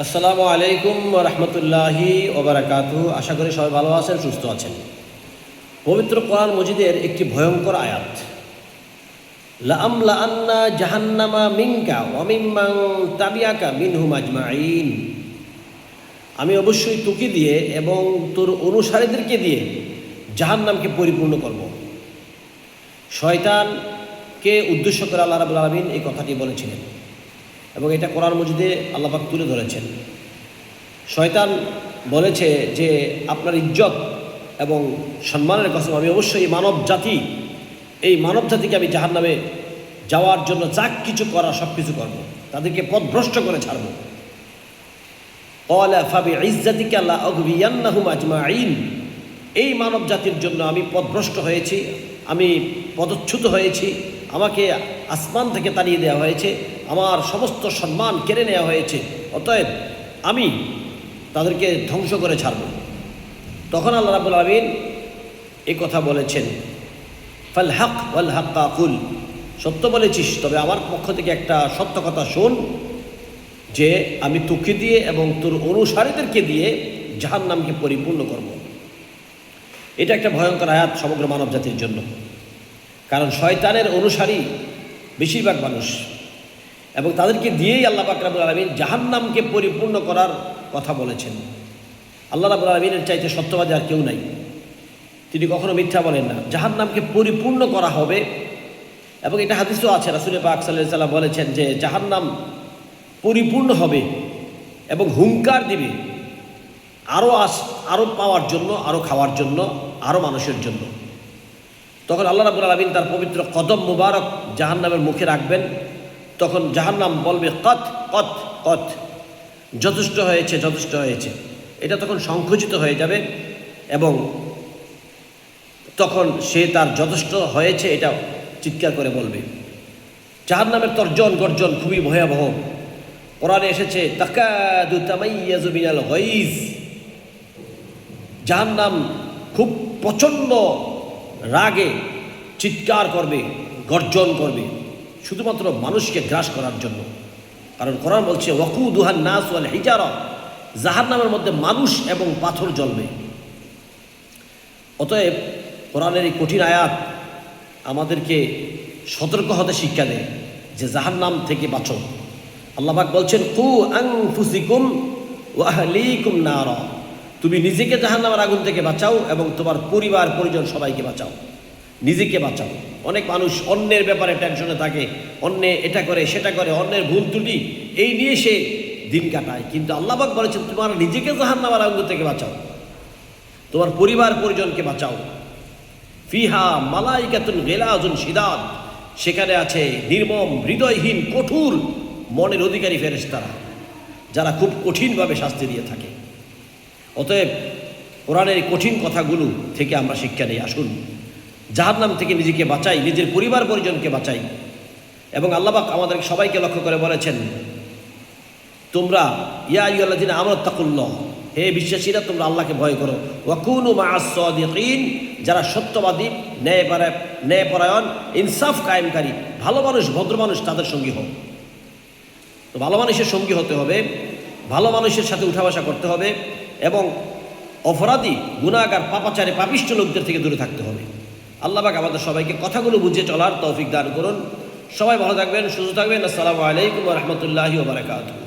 আসসালামু আলাইকুম ওয়া রাহমাতুল্লাহি ওয়া বারাকাতুহু। আশা করি সবাই ভালো আছেন, সুস্থ আছেন। পবিত্র কোরআন মজিদের একটি ভয়ঙ্কর আয়াত, লাআমলাআন্না জাহান্নামা মিনকা ওয়া মিম্মান তাবিআকা মিনহুম আজমাইন। আমি অবশ্যই তোকে দিয়ে এবং তোর অনুসারীদেরকে দিয়ে জাহান্নামকে পরিপূর্ণ করব। শয়তানকে উদ্দেশ্য করে আল্লাহ রাব্বুল আলামিন এই কথাটি বলেছিলেন এবং এটা কোরআন মজিদে আল্লাহ পাক তুলে ধরেছেন। শয়তান বলেছে যে আপনার ইজ্জত এবং সম্মানের কসম, আমি অবশ্যই এই মানব জাতিকে আমি জাহান্নামে যাওয়ার জন্য যা কিছু করা সব কিছু করবো, তাদেরকে পথভ্রষ্ট করে ছাড়ব। ক্বালা ফাবিইজ্জাতিকা লাউগবিয়ান্নাহুম আজমাইন। এই মানব জাতির জন্য আমি পথভ্রষ্ট হয়েছি, আমি পদচ্যুত হয়েছি, আমাকে আসমান থেকে তাড়িয়ে দেওয়া হয়েছে, আমার সমস্ত সম্মান কেড়ে নেওয়া হয়েছে, অতএব আমি তাদেরকে ধ্বংস করে ছাড়ব। তখন আল্লাহ রাব্বুল আলামিন এই কথা বলেছেন, ফাল হক ওয়াল হাক্কা কুল। সত্য বলেছিস, তবে আমার পক্ষ থেকে একটা সত্য কথা শোন, যে আমি তোকে দিয়ে এবং তোর অনুসারীদেরকে দিয়ে জাহান্নামকে পরিপূর্ণ করব। এটা একটা ভয়ঙ্কর আয়াত সমগ্র মানব জাতির জন্য, কারণ শয়তানের অনুসারী বেশিরভাগ মানুষ, এবং তাদেরকে দিয়েই আল্লাহ পাক রব্বুল আলামিন জাহান্নামকে পরিপূর্ণ করার কথা বলেছেন। আল্লাহ রাব্বুল আলামিনের চাইতে সত্যবাদী আর কেউ নাই, তিনি কখনো মিথ্যা বলেন না। জাহান্নামকে পরিপূর্ণ করা হবে, এবং এটা হাদিসও আছে, রাসূল পাক সাল্লাল্লাহু আলাইহি ওয়াসাল্লাম বলেছেন যে জাহান্নাম পরিপূর্ণ হবে এবং হুঙ্কার দিবে আরও পাওয়ার জন্য, আরও খাওয়ার জন্য, আরও মানুষের জন্য। তখন আল্লাহ রাব্বুল আলামিন তার পবিত্র কদম মুবারক জাহান্নামের মুখে রাখবেন। তখন জাহান্নাম বলবে কত কত কত, যথেষ্ট হয়েছে, যথেষ্ট হয়েছে। এটা তখন সংকুচিত হয়ে যাবে এবং তখন সে তার যথেষ্ট হয়েছে এটা চিৎকার করে বলবে। জাহান্নামের তর্জন গর্জন খুবই ভয়াবহ। কোরআনে এসেছে তাকাদু তামাইয়াজু মিনাল গাইজ। জাহান্নাম খুব প্রচণ্ড রাগে চিৎকার করবে, গর্জন করবে, শুধুমাত্র মানুষকে গ্রাস করার জন্য। কারণ কোরআন বলছে ওয়াকুদুহান নাস ওয়াল হিজারা, জাহান্নামের মধ্যে মানুষ এবং পাথর জ্বলবে। অতএব কোরআনের এই কঠিন আয়াত আমাদেরকে সতর্ক হতে শিক্ষা দেয় যে জাহান্নাম থেকে বাঁচো। আল্লাহ পাক বলছেন কু আনফুসিকুম ওয়া আহলিকুম নারা, তুমি নিজেকে জাহান্নামের আগুন থেকে বাঁচাও এবং তোমার পরিবার পরিজন সবাইকে বাঁচাও, নিজেকে বাঁচাও। অনেক মানুষ অন্যের ব্যাপারে টেনশনে থাকে, অন্যে এটা করে সেটা করে, অন্যের ভুল ত্রুটি এই নিয়ে সে দিন কাটায়। কিন্তু আল্লাহ পাক বলেছেন তোমার নিজেকে জাহান্নামের আগুন থেকে বাঁচাও, তোমার পরিবার পরিজনকে বাঁচাও। ফিহা মালাইকাতুন গিলাজুন শিদাদ, সেখানে আছে নির্মম হৃদয়হীন কঠোর মনের অধিকারী ফেরেশতারা, যারা খুব কঠিনভাবে শাস্তি দিয়ে থাকে। অতএব কোরআনের কঠিন কথাগুলো থেকে আমরা শিক্ষা নিই। আসুন জাহান্নাম থেকে নিজেকে বাঁচাই, নিজের পরিবার পরিজনকে বাঁচাই। এবং আল্লাহ পাক আমাদের সবাইকে লক্ষ্য করে বলেছেন, তোমরা ইয়া আইয়ুহাল্লাযীনা আমানু তাকুল্লাহ, হে বিশ্বাসীরা তোমরা আল্লাহকে ভয় করো। ওয়া কুনু মা'আস সাদিকিন, যারা সত্যবাদী, ন্যায়পরায়ণ, ইনসাফ কায়েমকারী, ভালো মানুষ, ভদ্র মানুষ, তাদের সঙ্গী হোক। তো ভালো মানুষের সঙ্গী হতে হবে, ভালো মানুষের সাথে উঠা বসা করতে হবে, এবং অপরাধী, গুনাহগার, পাপাচারী, পাপিষ্ঠ লোকদের থেকে দূরে থাকতে হবে। আল্লাহ পাক আমাদের সবাইকে কথাগুলো বুঝে চলার তৌফিক দান করুন। সবাই ভালো থাকবেন, সুস্থ থাকবেন। আসসালামু আলাইকুম ওয়া রাহমাতুল্লাহি ওয়া বারাকাতুহু।